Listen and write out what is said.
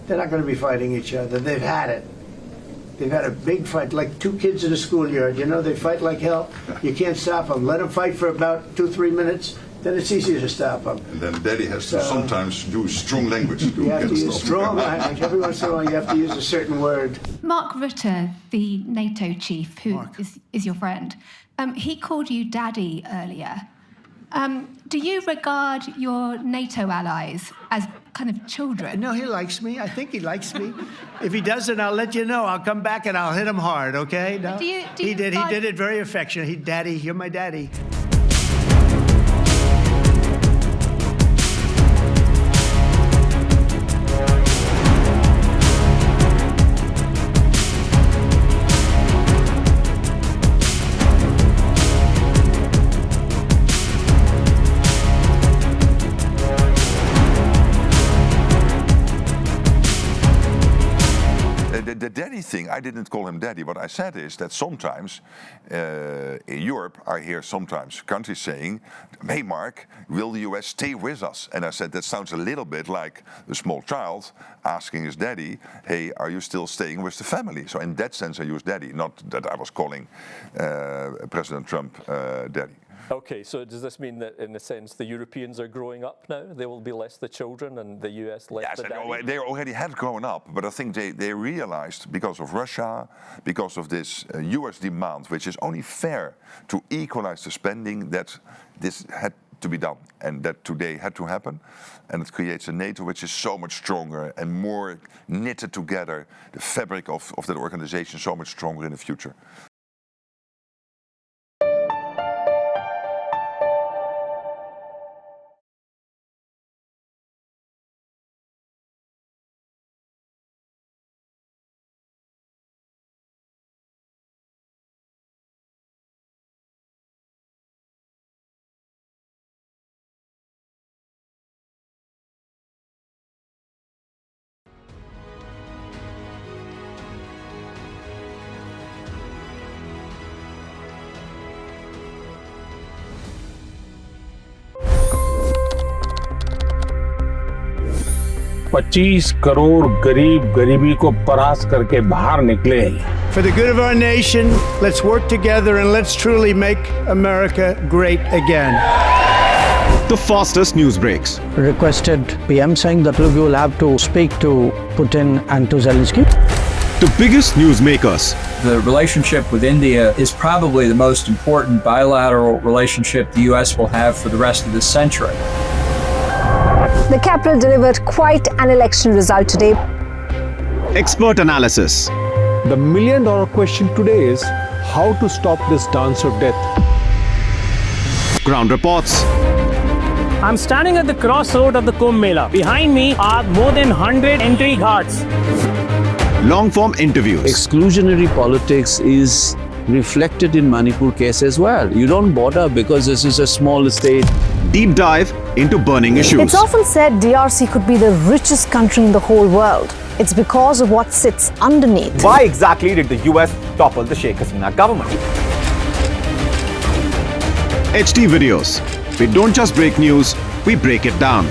They're not going to be fighting each other. They've had it. They've had a big fight, like two kids in a schoolyard. You know, they fight like hell. You can't stop them. Let them fight for about 2-3 minutes. Then it's easier to stop them. And then Daddy has to sometimes use strong language to You have to use strong language. Every once in a while you have to use a certain word. Mark Rutte, the NATO chief, who is your friend, he called you Daddy earlier. Do you regard your NATO allies as kind of children? No, he likes me. I think he likes me. If he doesn't, I'll let you know. I'll come back and I'll hit him hard, okay? No? He did it very affectionate. Daddy, you're my daddy. The daddy thing, I didn't call him daddy. What I said is that sometimes in Europe, I hear sometimes countries saying, hey Mark, will the US stay with us? And I said, that sounds a little bit like a small child asking his daddy, hey, are you still staying with the family? So in that sense, I use daddy, not that I was calling President Trump daddy. Okay, so does this mean that, in a sense, the Europeans are growing up now? They will be less the children and the US less the daddy? Yes, they already had grown up, but I think they realized because of Russia, because of this US demand, which is only fair to equalize the spending, that this had to be done and that today had to happen. And it creates a NATO which is so much stronger and more knitted together, the fabric of that organization so much stronger in the future. $25 crore गरीब गरीबी को परास्त करके बाहर निकले। For the good of our nation, let's work together and let's truly make America great again. The fastest news breaks. Requested PM saying that look, you will have to speak to Putin and to Zelensky. The biggest news makers. The relationship with India is probably the most important bilateral relationship the US will have for the rest of this century. The capital delivered quite an election result today. Expert analysis. The million-dollar question today is how to stop this dance of death. Ground reports. I'm standing at the crossroad of the Kumbh Mela. Behind me are more than 100 entry ghats. Long-form interviews. Exclusionary politics is reflected in Manipur case as well. You don't bother because this is a small state. Deep dive into burning issues. It's often said DRC could be the richest country in the whole world. It's because of what sits underneath. Why exactly did the US topple the Sheikh Hasina government? HD videos. We don't just break news, we break it down.